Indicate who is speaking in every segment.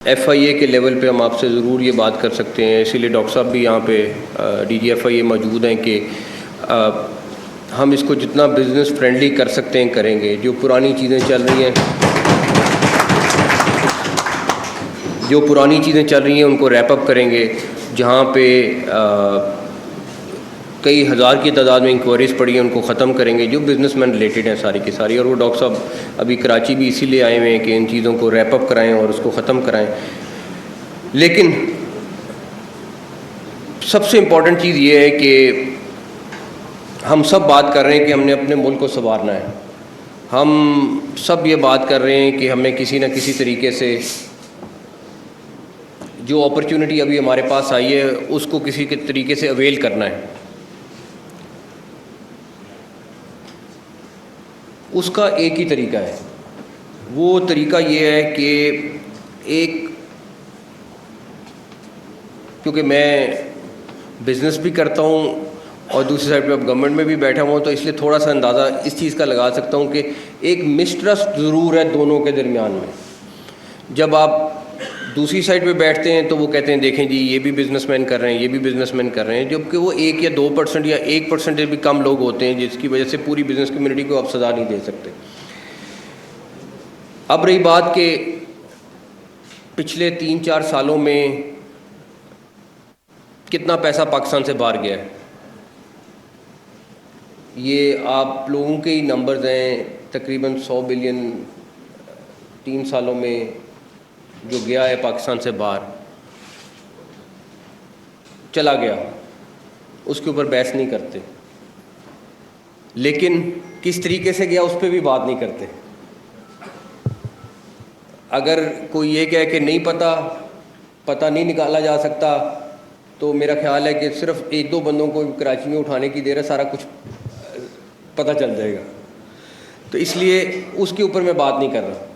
Speaker 1: FIA के level पे हम आपसे ज़रूर ये बात कर सकते हैं, इसीलिए डॉक्टर साहब भी यहाँ पे DG FIA मौजूद हैं कि हम इसको जितना बिज़नेस फ्रेंडली कर सकते हैं करेंगे। जो पुरानी चीज़ें चल रही हैं उनको रैप अप करेंगे। जहाँ पे कई हज़ार की तादाद में इंक्वायरीज़ पड़ी हैं उनको ख़त्म करेंगे, जो बिज़नेसमैन रिलेटेड हैं सारी की सारी। और वो डॉक्टर साहब अभी कराची भी इसीलिए आए हुए हैं कि इन चीज़ों को रैप अप कराएँ और उसको ख़त्म कराएँ। लेकिन सबसे इम्पॉर्टेंट चीज़ ये है कि हम सब बात कर रहे हैं कि हमने अपने मुल्क को संवारना है। हम सब ये बात कर रहे हैं कि हमें किसी न किसी तरीके से जो अपॉर्चुनिटी अभी हमारे पास आई है उसको किसी के तरीके से अवेल करना है। उसका एक ही तरीका है, वो तरीका ये है कि क्योंकि मैं बिज़नेस भी करता हूँ और दूसरी साइड पे अब गवर्नमेंट में भी बैठा हुआ हूँ, तो इसलिए थोड़ा सा अंदाज़ा इस चीज़ का लगा सकता हूँ कि एक मिसट्रस्ट ज़रूर है दोनों के दरमियान में। जब आप दूसरी साइड पे बैठते हैं तो वो कहते हैं देखें जी ये भी बिज़नेसमैन कर रहे हैं, ये भी बिज़नेसमैन कर रहे हैं, जबकि वो 1 या 2% या 1% भी कम लोग होते हैं जिसकी वजह से पूरी बिज़नेस कम्युनिटी को आप सज़ा नहीं दे सकते। अब रही बात कि पिछले 3-4 सालों में कितना पैसा पाकिस्तान से बाहर गया है, ये आप लोगों के ही नंबर्स हैं। तकरीबन 100 बिलियन 3 सालों में जो गया है पाकिस्तान से बाहर चला गया, उसके ऊपर बहस नहीं करते, लेकिन किस तरीके से गया उस पर भी बात नहीं करते। अगर कोई ये कहे कि नहीं पता नहीं निकाला जा सकता, तो मेरा ख्याल है कि सिर्फ 1-2 बंदों को कराची में उठाने की देर है, सारा कुछ पता चल जाएगा। तो इसलिए उसके ऊपर मैं बात नहीं कर रहा।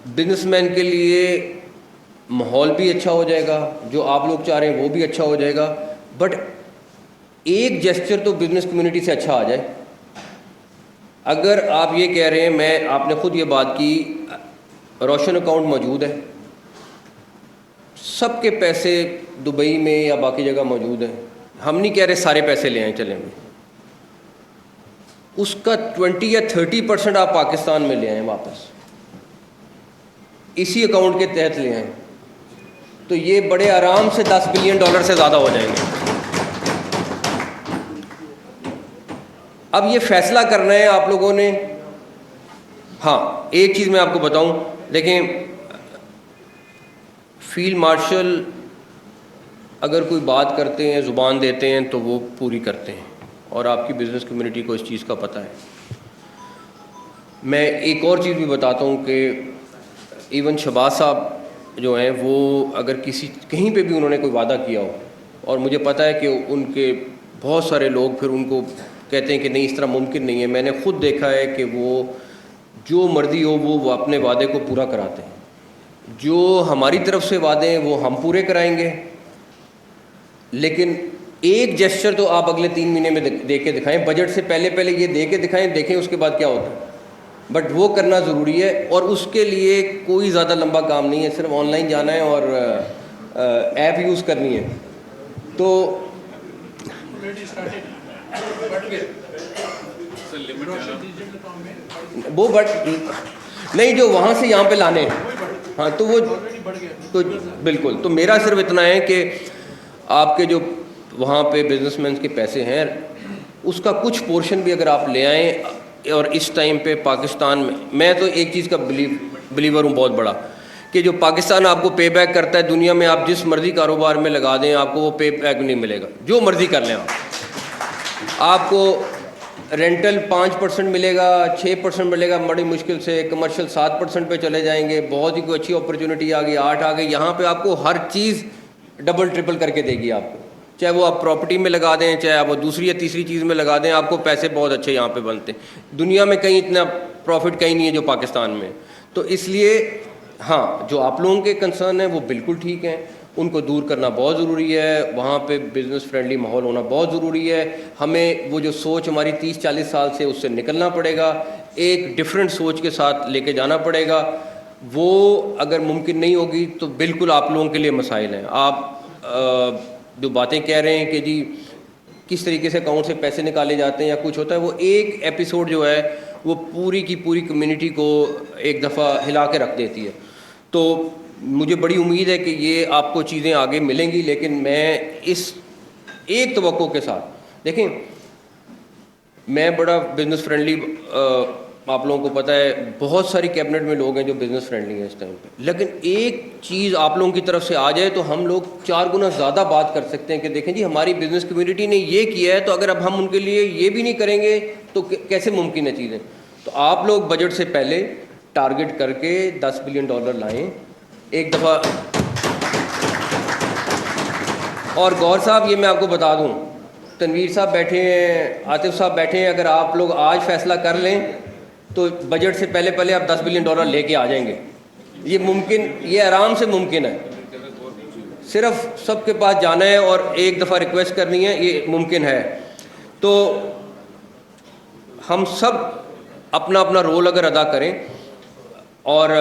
Speaker 1: बिजनेसमैन के लिए माहौल भी अच्छा हो जाएगा, जो आप लोग चाह रहे हैं वो भी अच्छा हो जाएगा, बट एक जेस्चर तो बिजनेस कम्युनिटी से अच्छा आ जाए। अगर आप ये कह रहे हैं, आपने खुद ये बात की, रोशन अकाउंट मौजूद है, सबके पैसे दुबई में या बाकी जगह मौजूद हैं, हम नहीं कह रहे सारे पैसे ले आएँ चलें, उसका 20 या 30% आप पाकिस्तान में ले आएँ वापस, इसी अकाउंट के तहत ले आएँ, तो ये बड़े आराम से $10 बिलियन से ज़्यादा हो जाएंगे। अब ये फैसला करना है आप लोगों ने। हाँ, एक चीज़ मैं आपको बताऊं, देखें, फील्ड मार्शल अगर कोई बात करते हैं, ज़ुबान देते हैं, तो वो पूरी करते हैं, और आपकी बिज़नेस कम्युनिटी को इस चीज़ का पता है। मैं एक और चीज़ भी बताता हूँ कि इवन शहबाज साहब जो हैं, वो अगर कहीं पे भी उन्होंने कोई वादा किया हो, और मुझे पता है कि उनके बहुत सारे लोग फिर उनको कहते हैं कि नहीं इस तरह मुमकिन नहीं है, मैंने ख़ुद देखा है कि वो जो मर्ज़ी हो वो अपने वादे को पूरा कराते हैं। जो हमारी तरफ से वादे हैं वो हम पूरे कराएंगे, लेकिन एक जेस्चर तो आप अगले 3 महीने में दे के दिखाएँ, बजट से पहले ये दे के दिखाएँ, देखें उसके बाद क्या होता है। बट वो करना ज़रूरी है, और उसके लिए कोई ज़्यादा लंबा काम नहीं है, सिर्फ ऑनलाइन जाना है और ऐप यूज़ करनी है। तो वो बट नहीं, जो वहाँ से यहाँ पे लाने हैं, हाँ, तो वो तो बिल्कुल। तो मेरा सिर्फ इतना है कि आपके जो वहाँ पे बिजनेसमैन के पैसे हैं, उसका कुछ पोर्शन भी अगर आप ले आएँ, और इस टाइम पे पाकिस्तान में, मैं तो एक चीज़ का बिलीवर हूँ बहुत बड़ा, कि जो पाकिस्तान आपको पे बैक करता है, दुनिया में आप जिस मर्ज़ी कारोबार में लगा दें आपको वो पे बैक नहीं मिलेगा, जो मर्ज़ी कर लें आपको रेंटल 5% मिलेगा, 6% मिलेगा बड़ी मुश्किल से, कमर्शियल 7% पे चले जाएंगे, बहुत ही कोई अच्छी अपॉर्चुनिटी आ गई 8 आ गई, यहाँ पे आपको हर चीज़ डबल ट्रिपल करके देगी आपको, चाहे वो आप प्रॉपर्टी में लगा दें, चाहे आप वो दूसरी या तीसरी चीज़ में लगा दें, आपको पैसे बहुत अच्छे यहाँ पे बनते हैं। दुनिया में कहीं इतना प्रॉफिट कहीं नहीं है जो पाकिस्तान में। तो इसलिए हाँ, जो आप लोगों के कंसर्न हैं वो बिल्कुल ठीक हैं, उनको दूर करना बहुत ज़रूरी है, वहाँ पे बिज़नेस फ्रेंडली माहौल होना बहुत ज़रूरी है। हमें वो जो सोच हमारी 30-40 साल से उससे निकलना पड़ेगा, एक डिफरेंट सोच के साथ लेके जाना पड़ेगा। वो अगर मुमकिन नहीं होगी तो बिल्कुल आप लोगों के लिए मसाइल हैं। आप जो बातें कह रहे हैं कि जी किस तरीके से अकाउंट से पैसे निकाले जाते हैं या कुछ होता है, वो एक एपिसोड जो है वो पूरी की पूरी कम्युनिटी को एक दफ़ा हिला के रख देती है। तो मुझे बड़ी उम्मीद है कि ये आपको चीज़ें आगे मिलेंगी, लेकिन मैं इस एक तवक्को के साथ, देखें मैं बड़ा बिज़नेस फ्रेंडली, आप लोगों को पता है बहुत सारी कैबिनेट में लोग हैं जो बिज़नेस फ्रेंडली हैं इस टाइम पे, लेकिन एक चीज़ आप लोगों की तरफ से आ जाए तो हम लोग 4 गुना ज़्यादा बात कर सकते हैं कि देखें जी हमारी बिज़नेस कम्युनिटी ने ये किया है, तो अगर अब हम उनके लिए ये भी नहीं करेंगे तो कैसे मुमकिन है चीज़ें। तो आप लोग बजट से पहले टारगेट करके $10 बिलियन लाएँ एक दफ़ा। और गौर साहब, ये मैं आपको बता दूं, तनवीर साहब बैठे हैं, आतिफ साहब बैठे हैं, अगर आप लोग आज फैसला कर लें तो बजट से पहले पहले आप $10 बिलियन लेके आ जाएंगे। ये मुमकिन, ये आराम से मुमकिन है, सिर्फ सबके पास जाना है और एक दफ़ा रिक्वेस्ट करनी है, ये मुमकिन है। तो हम सब अपना अपना रोल अगर अदा करें और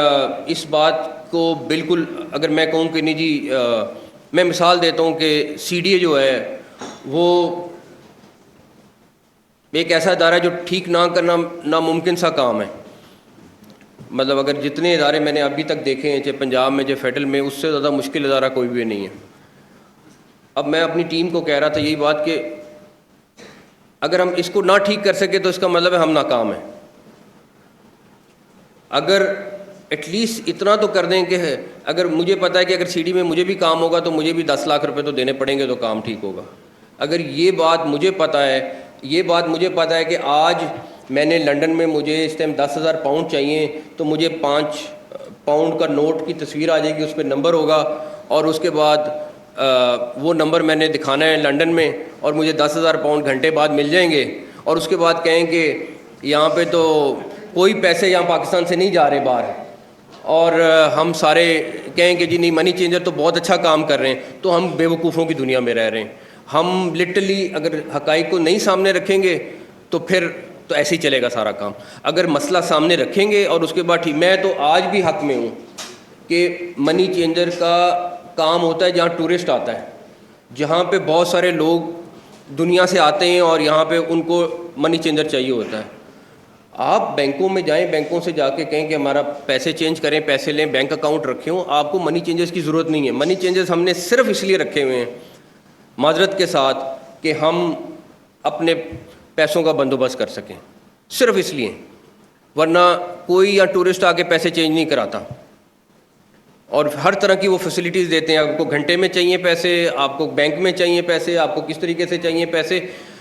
Speaker 1: इस बात को बिल्कुल, अगर मैं कहूँ कि नहीं जी, मैं मिसाल देता हूँ कि CDA जो है वो एक ऐसा इदारा है जो ठीक ना करना नामुमकिन सा काम है। मतलब अगर जितने इदारे मैंने अभी तक देखे हैं, चाहे पंजाब में चाहे फेडरल में, उससे ज़्यादा मुश्किल इदारा कोई भी नहीं है। अब मैं अपनी टीम को कह रहा था यही बात कि अगर हम इसको ना ठीक कर सके तो इसका मतलब है हम नाकाम हैं। अगर एटलीस्ट इतना तो कर दें कि अगर मुझे पता है कि अगर CD में मुझे भी काम होगा तो मुझे भी 10 लाख रुपए तो देने पड़ेंगे तो काम ठीक होगा। अगर ये बात मुझे पता है कि आज मैंने लंदन में मुझे इस टाइम 10,000 पाउंड चाहिए, तो मुझे 5 पाउंड का नोट की तस्वीर आ जाएगी, उस पर नंबर होगा और उसके बाद वो नंबर मैंने दिखाना है लंदन में और मुझे 10,000 पाउंड घंटे बाद मिल जाएंगे। और उसके बाद कहेंगे यहाँ पे तो कोई पैसे यहाँ पाकिस्तान से नहीं जा रहे बाहर, और हम सारे कहेंगे जी नहीं मनी चेंजर तो बहुत अच्छा काम कर रहे हैं, तो हम बेवकूफ़ों की दुनिया में रह रहे हैं। हम लिटरली अगर हक़ाइक़ को नहीं सामने रखेंगे तो फिर तो ऐसे ही चलेगा सारा काम। अगर मसला सामने रखेंगे और उसके बाद ठीक, मैं तो आज भी हक़ में हूँ कि मनी चेंजर का काम होता है जहाँ टूरिस्ट आता है, जहाँ पे बहुत सारे लोग दुनिया से आते हैं और यहाँ पे उनको मनी चेंजर चाहिए होता है। आप बैंकों में जाएं, बैंकों से जाके कहें कि हमारा पैसे चेंज करें, पैसे लें, बैंक अकाउंट रखे हों, आपको मनी चेंजर्स की ज़रूरत नहीं है। मनी चेंजर्स हमने सिर्फ इसलिए रखे हुए हैं माजरत के साथ कि हम अपने पैसों का बंदोबस्त कर सकें, सिर्फ इसलिए, वरना कोई या टूरिस्ट आके पैसे चेंज नहीं कराता। और हर तरह की वो फैसिलिटीज़ देते हैं, आपको घंटे में चाहिए पैसे, आपको बैंक में चाहिए पैसे, आपको किस तरीके से चाहिए पैसे,